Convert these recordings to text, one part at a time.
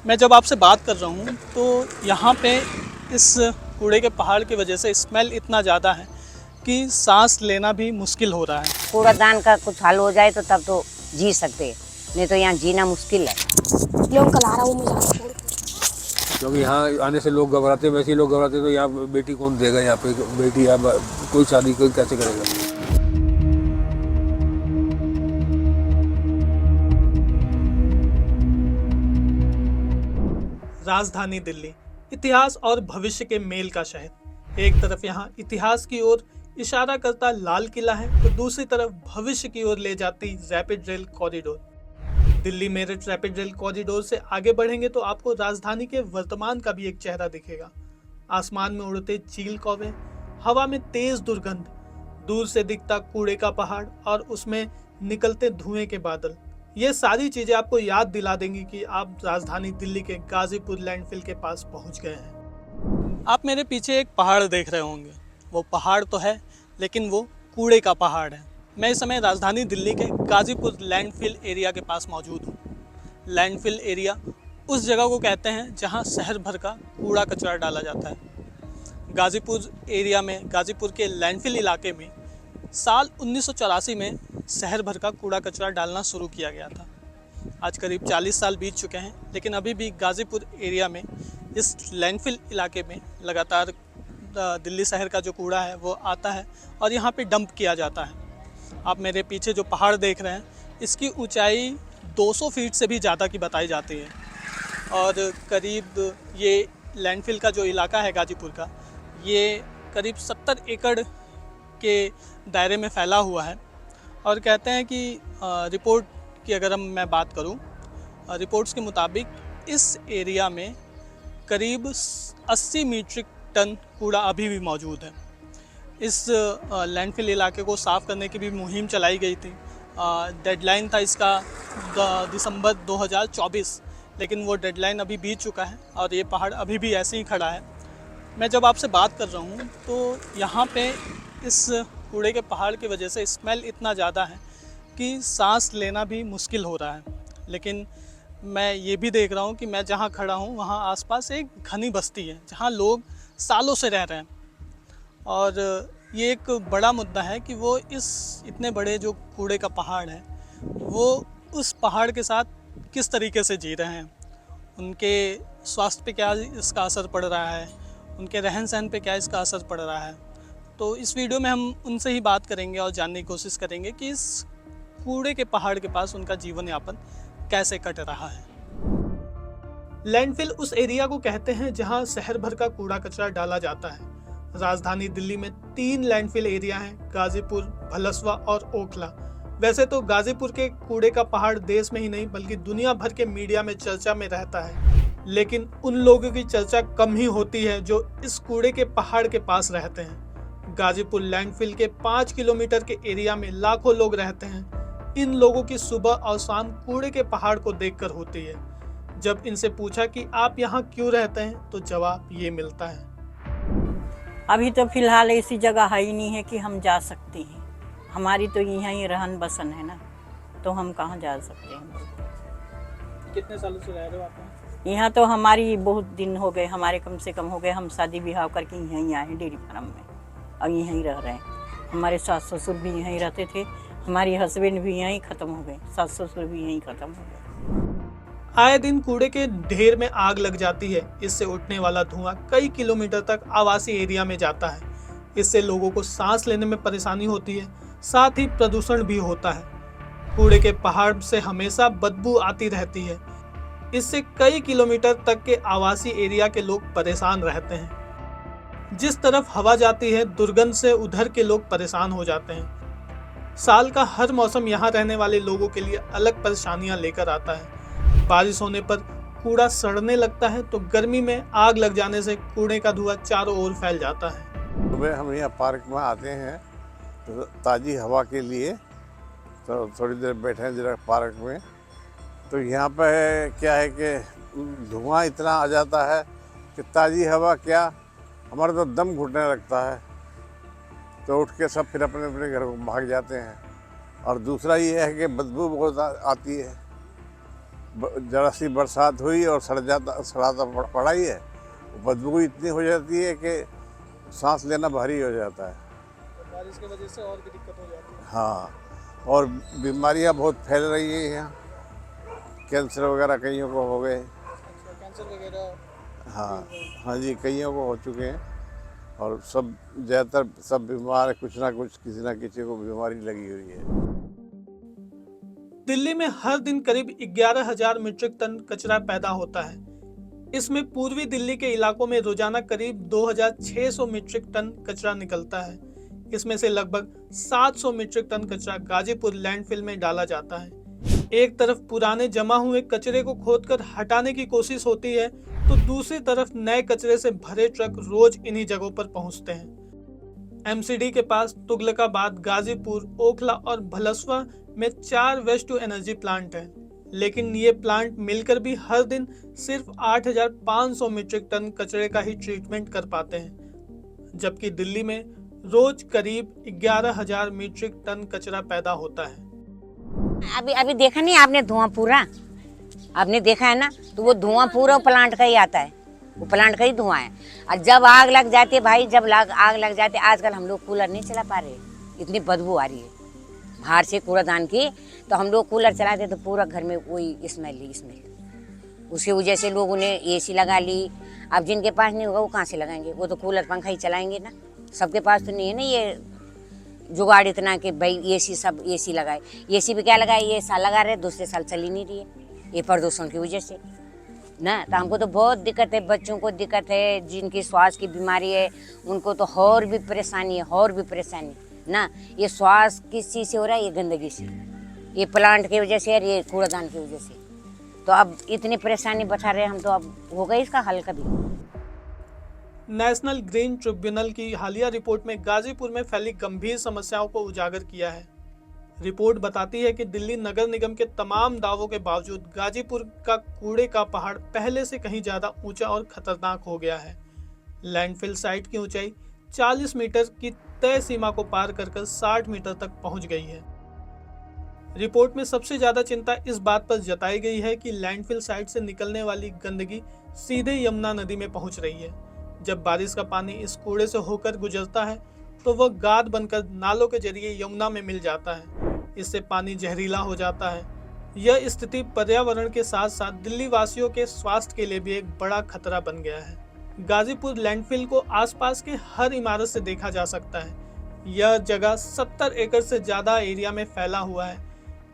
मैं जब आपसे बात कर रहा हूँ तो यहाँ पे इस कूड़े के पहाड़ की वजह से स्मेल इतना ज़्यादा है कि सांस लेना भी मुश्किल हो रहा है। कूड़ादान का कुछ हल हो जाए तो तब तो जी सकते, नहीं तो यहाँ जीना मुश्किल है। लोग कल आ रहा हूँ मैं ज़्यादा क्योंकि यहाँ आने से लोग घबराते, वैसे ही लोग घबराते तो यहाँ बेटी कौन देगा, यहाँ पे बेटी या कोई शादी कोई कैसे करेगा। राजधानी दिल्ली इतिहास और भविष्य के मेल का शहर। एक तरफ यहाँ इतिहास की ओर इशारा करता लाल किला है तो दूसरी तरफ भविष्य की ओर ले जाती rapid rail corridor. Delhi Meerut rapid rail corridor से आगे बढ़ेंगे तो आपको राजधानी के वर्तमान का भी एक चेहरा दिखेगा। आसमान में उड़ते चील कौवे, हवा में तेज दुर्गंध, दूर से दिखता कूड़े का पहाड़ और उसमें निकलते धुएं के बादल, ये सारी चीजें आपको याद दिला देंगी कि आप राजधानी दिल्ली के गाजीपुर लैंडफिल के पास पहुंच गए हैं। आप मेरे पीछे एक पहाड़ देख रहे होंगे, वो पहाड़ तो है लेकिन वो कूड़े का पहाड़ है। मैं इस समय राजधानी दिल्ली के गाजीपुर लैंडफिल एरिया के पास मौजूद हूँ। लैंडफिल एरिया उस जगह को कहते हैं जहाँ शहर भर का कूड़ा कचरा डाला जाता है। गाजीपुर एरिया में, गाजीपुर के लैंडफिल इलाके में साल 1984 में शहर भर का कूड़ा कचरा डालना शुरू किया गया था। आज करीब 40 साल बीत चुके हैं, लेकिन अभी भी गाजीपुर एरिया में इस लैंडफिल इलाके में लगातार दिल्ली शहर का जो कूड़ा है वो आता है और यहाँ पे डंप किया जाता है। आप मेरे पीछे जो पहाड़ देख रहे हैं, इसकी ऊंचाई 200 फीट से भी ज़्यादा की बताई जाती है और करीब ये लैंडफिल का जो इलाका है गाजीपुर का, ये करीब 70 एकड़ के दायरे में फैला हुआ है। और कहते हैं कि रिपोर्ट की अगर मैं बात करूं, रिपोर्ट्स के मुताबिक इस एरिया में करीब 80 मीट्रिक टन कूड़ा अभी भी मौजूद है। इस लैंडफिल इलाके को साफ़ करने की भी मुहिम चलाई गई थी। डेडलाइन था इसका दिसंबर 2024, लेकिन वो डेडलाइन अभी बीत चुका है और ये पहाड़ अभी भी ऐसे ही खड़ा है। मैं जब आपसे बात कर रहा हूँ तो यहाँ पे इस कूड़े के पहाड़ की वजह से स्मेल इतना ज़्यादा है कि सांस लेना भी मुश्किल हो रहा है। लेकिन मैं ये भी देख रहा हूँ कि मैं जहाँ खड़ा हूँ वहाँ आसपास एक घनी बस्ती है जहाँ लोग सालों से रह रहे हैं और ये एक बड़ा मुद्दा है कि वो इस इतने बड़े जो कूड़े का पहाड़ है वो उस पहाड़ के साथ किस तरीके से जी रहे हैं, उनके स्वास्थ्य पे क्या इसका असर पड़ रहा है, उनके रहन सहन पे क्या इसका असर पड़ रहा है। तो इस वीडियो में हम उनसे ही बात करेंगे और जानने की कोशिश करेंगे कि इस कूड़े के पहाड़ के पास उनका जीवन यापन कैसे कट रहा है। लैंडफिल उस एरिया को कहते हैं जहां शहर भर का कूड़ा कचरा डाला जाता है। राजधानी दिल्ली में 3 लैंडफिल एरिया हैं, गाजीपुर, भलसवा और ओखला। वैसे तो गाजीपुर के कूड़े का पहाड़ देश में ही नहीं बल्कि दुनिया भर के मीडिया में चर्चा में रहता है, लेकिन उन लोगों की चर्चा कम ही होती है जो इस कूड़े के पहाड़ के पास रहते हैं। गाजीपुर लैंडफिल के 5 किलोमीटर के एरिया में लाखों लोग रहते हैं। इन लोगों की सुबह और शाम कूड़े के पहाड़ को देखकर होती है। जब इनसे पूछा कि आप यहाँ क्यों रहते हैं तो जवाब ये मिलता है। अभी तो फिलहाल ऐसी जगह है ही नहीं है कि हम जा सकते हैं। हमारी तो यहाँ ही रहन बसन है ना, तो हम कहाँ जा सकते हैं। कितने सालों से रह रहे हो आप यहाँ? तो हमारी बहुत दिन हो गए, हमारे कम से कम हो गए। हम शादी ब्याह करके यहीं आए हैं डेयरी फार्म में और यहीं रह रहे हैं। हमारे सास ससुर भी यहीं रहते थे, हमारी हस्बैंड भी यहीं ख़त्म हो गए, सास ससुर भी यहीं ख़त्म हो गए। आए दिन कूड़े के ढेर में आग लग जाती है। इससे उठने वाला धुआं कई किलोमीटर तक आवासीय एरिया में जाता है। इससे लोगों को सांस लेने में परेशानी होती है, साथ ही प्रदूषण भी होता है। कूड़े के पहाड़ से हमेशा बदबू आती रहती है। इससे कई किलोमीटर तक के आवासीय एरिया के लोग परेशान रहते हैं। जिस तरफ हवा जाती है, दुर्गंध से उधर के लोग परेशान हो जाते हैं। साल का हर मौसम यहाँ रहने वाले लोगों के लिए अलग परेशानियां लेकर आता है। बारिश होने पर कूड़ा सड़ने लगता है तो गर्मी में आग लग जाने से कूड़े का धुआं चारों ओर फैल जाता है। सुबह हम यहाँ पार्क में आते हैं तो ताज़ी हवा के लिए, तो थोड़ी देर बैठे जरा पार्क में, तो यहाँ पे क्या है कि धुआं इतना आ जाता है कि ताज़ी हवा क्या, हमारा तो दम घुटने लगता है। तो उठ के सब फिर अपने अपने घर को भाग जाते हैं। और दूसरा ये है कि बदबू बहुत आती है, जरा सी बरसात हुई और सड़ाता पड़ा ही है। बदबू इतनी हो जाती है कि सांस लेना भारी हो जाता है। बारिश की वजह से और भी दिक्कत हो जाती है। हाँ, और बीमारियां बहुत फैल रही है यहाँ। कैंसर वगैरह कईयों को हो गए। अच्छा, कैंसर वगैरह। हाँ जी, कईयों को हो चुके हैं और सब ज़्यादातर सब बीमार, कुछ ना कुछ किसी ना किसी को बीमारी लगी हुई है। दिल्ली में हर दिन करीब 11,000 मीट्रिक टन कचरा पैदा होता है। इसमें पूर्वी दिल्ली के इलाकों में रोजाना करीब 2,600 मीट्रिक टन कचरा निकलता है। इसमें से लगभग 700 मीट्रिक टन कचरा गाजीपुर लैंडफिल में डाला जाता है। एक तरफ पुराने जमा हुए कचरे को खोदकर हटाने की कोशिश होती है, तो दूसरी तरफ नए कचरे से भरे ट्रक रोज इन्हीं जगहों पर पहुंचते हैं। एमसीडी के पास तुगलकाबाद, गाजीपुर, ओखला और भलसवा में 4 वेस्ट टू एनर्जी प्लांट हैं, लेकिन ये प्लांट मिलकर भी हर दिन सिर्फ 8,500 मीट्रिक टन कचरे का ही ट्रीटमेंट कर पाते हैं, जबकि दिल्ली में रोज करीब 11,000 मीट्रिक टन कचरा पैदा होता है। अभी अभी देखा नहीं आपने धुआं पूरा, आपने देखा है ना, तो वो धुआं पूरा प्लांट का ही आता है, वो प्लांट का ही धुआं है। और जब आग लग जाती है भाई, जब आग लग जाती है, आजकल हम लोग कूलर नहीं चला पा रहे, इतनी बदबू आ रही है बाहर से कूड़ादान की, तो हम लोग कूलर चलाते तो पूरा घर में वही स्मेल ही स्मेल। उसकी वजह से लोगों ने एसी लगा ली। अब जिनके पास नहीं होगा वो कहाँ से लगाएंगे, वो तो कूलर पंखा ही चलाएंगे ना। सबके पास तो नहीं है ना ये जुगाड़ इतना कि भाई एसी, सब एसी लगाए। एसी भी क्या लगाए, ये साल लगा रहे, दूसरे साल चल ही नहीं रही है, ये प्रदूषण की वजह से ना। तो हमको तो बहुत दिक्कत है, बच्चों को दिक्कत है, जिनकी श्वास की बीमारी है उनको तो और भी परेशानी है, और भी परेशानी ना। ये श्वास किस चीज़ से हो रहा है, ये गंदगी से, ये प्लांट की वजह से और ये कूड़ादान की वजह से। तो अब इतनी परेशानी बता रहे हम, तो अब होगा इसका हल कभी। नेशनल ग्रीन ट्रिब्यूनल की हालिया रिपोर्ट में गाजीपुर में फैली गंभीर समस्याओं को उजागर किया है। रिपोर्ट बताती है कि दिल्ली नगर निगम के तमाम दावों के बावजूद गाजीपुर का कूड़े का पहाड़ पहले से कहीं ज्यादा ऊंचा और खतरनाक हो गया है। लैंडफिल साइट की ऊंचाई 40 मीटर की तय सीमा को पार कर 60 मीटर तक पहुंच गई है। रिपोर्ट में सबसे ज्यादा चिंता इस बात पर जताई गई है कि लैंडफिल साइट से निकलने वाली गंदगी सीधे यमुना नदी में पहुंच रही है। जब बारिश का पानी इस कूड़े से होकर गुजरता है तो वह गाद बनकर नालों के जरिए यमुना में मिल जाता है। इससे पानी जहरीला हो जाता है। यह स्थिति पर्यावरण के साथ साथ दिल्ली वासियों के स्वास्थ्य के लिए भी एक बड़ा खतरा बन गया है। गाजीपुर लैंडफिल को आसपास के हर इमारत से देखा जा सकता है। यह जगह 70 एकड़ से ज्यादा एरिया में फैला हुआ है।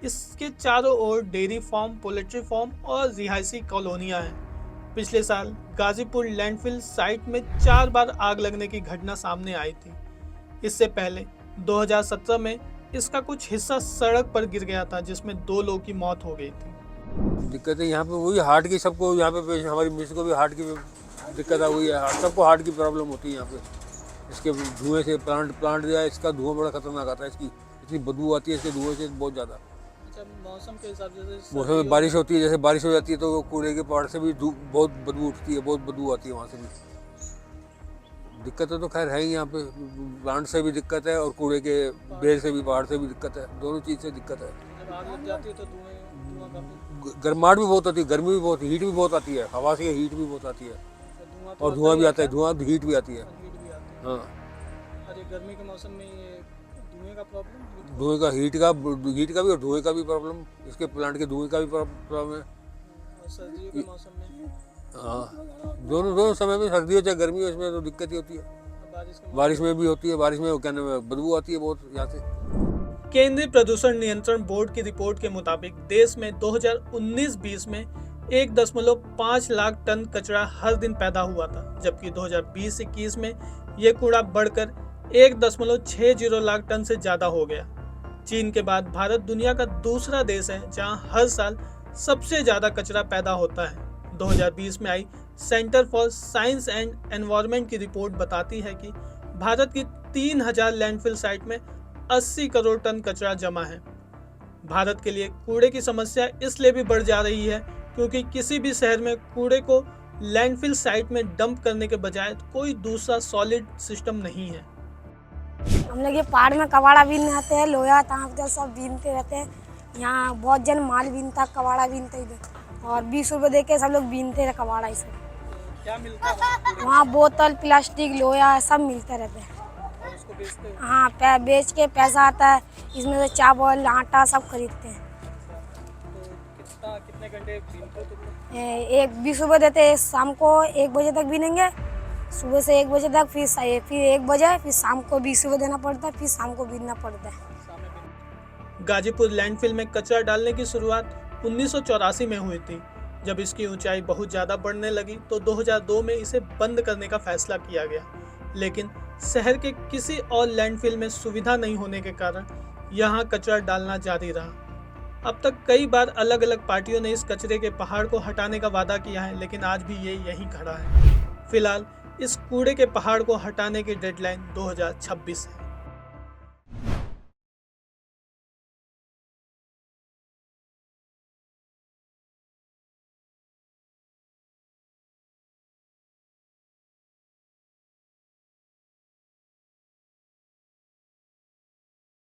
इसके चारों ओर डेयरी फार्म, पोल्ट्री फार्म और रिहायशी कॉलोनियां हैं। पिछले साल गाजीपुर लैंडफिल साइट में 4 बार आग लगने की घटना सामने आई थी। इससे पहले 2017 में इसका कुछ हिस्सा सड़क पर गिर गया था, जिसमें 2 लोगों की मौत हो गई थी। दिक्कत है यहाँ पे वही हार्ट की, सबको यहाँ पे हमारी मिस को भी हार्ट की दिक्कत आ हुई है। सबको हार्ट की प्रॉब्लम होती है यहाँ पे। इसके धुएं से प्लांट जो है, इसका धुआं बड़ा खतरनाक आता है। इसकी इतनी बदबू आती है इसके धुएं से बहुत ज़्यादा। मौसम के हिसाब से मौसम में बारिश होती है, जैसे बारिश हो जाती है तो कूड़े के पहाड़ से भी बहुत बदबू उठती है, बहुत बदबू आती है वहाँ से भी। दिक्कत तो खैर है ही यहाँ पे, प्लांट से भी दिक्कत है और कूड़े के बेल से भी, पहाड़ से भी दिक्कत है, दोनों चीज़ से दिक्कत है। जब आग लग जाती है तो धुआं काफी, गर्माहट भी बहुत आती है, गर्मी भी बहुत, हीट भी बहुत आती है, हवा से हीट भी बहुत आती है और धुआं भी आता है, धुआं हीट भी आती है। हाँ, और ये गर्मी के मौसम में ये धुएं का प्रॉब्लम, धुएं का, हीट का भी और धुएं का भी प्रॉब्लम, इसके प्लांट के धुएं का भी प्रॉब्लम है। और सर्दियों के मौसम में, हाँ, दोनों समय में, सर्दी हो चाहे गर्मी हो, इसमें तो दिक्कत ही होती है। बारिश में भी होती है, बारिश में क्या नाम है, बदबू आती है बहुत यहाँ से। केंद्रीय प्रदूषण नियंत्रण बोर्ड की रिपोर्ट के मुताबिक देश में 2019-20 में 1.5 लाख टन कचरा हर दिन पैदा हुआ था, जबकि 2020-21 में यह कूड़ा बढ़कर 1.60 लाख टन से ज्यादा हो गया। चीन के बाद भारत दुनिया का दूसरा देश है जहां हर साल सबसे ज्यादा कचरा पैदा होता है। 2020 में आई centre for science and environment की रिपोर्ट बताती है कि भारत की 3000 लैंडफिल साइट में 80 करोड़ टन कचरा जमा है। भारत के लिए कूड़े की समस्या इसलिए भी बढ़ जा रही है क्योंकि किसी भी शहर में कूड़े को लैंडफिल साइट में डंप करने के बजाय कोई दूसरा सॉलिड सिस्टम नहीं है। हम लोग ये पहाड़ में कबाड़ा बीनने आते हैं, लोहा तांबा सब बीनते रहते हैं। यहाँ बहुत जन माल बीनता, कबाड़ा बीनता इधर। और 20 रुपए दे के सब लोग बीनते रहे कबाड़ा इसे। क्या मिलता है वहाँ बोतल, प्लास्टिक, लोहा सब मिलते रहते हैं। और उसको बेचते हो? हाँ, बेच के पैसा आता है, इसमें से चावल, आटा सब खरीदते हैं। तो कितने घंटे बीनते हो तुम लोग? एक 20 रुपए देते हैं, शाम को 1 बजे तक बीनेंगे, सुबह से 1 बजे तक, फिर 1 बजे, फिर शाम को 20 रुपए देना पड़ता है, फिर शाम को बीनना पड़ता है। गाजीपुर लैंडफिल में कचरा डालने की शुरुआत 1984 में हुई थी। जब इसकी ऊंचाई बहुत ज़्यादा बढ़ने लगी तो 2002 में इसे बंद करने का फैसला किया गया, लेकिन शहर के किसी और लैंडफिल में सुविधा नहीं होने के कारण यहाँ कचरा डालना जारी रहा। अब तक कई बार अलग अलग पार्टियों ने इस कचरे के पहाड़ को हटाने का वादा किया है, लेकिन आज भी ये यहीं खड़ा है। फिलहाल इस कूड़े के पहाड़ को हटाने की डेडलाइन 2026 है।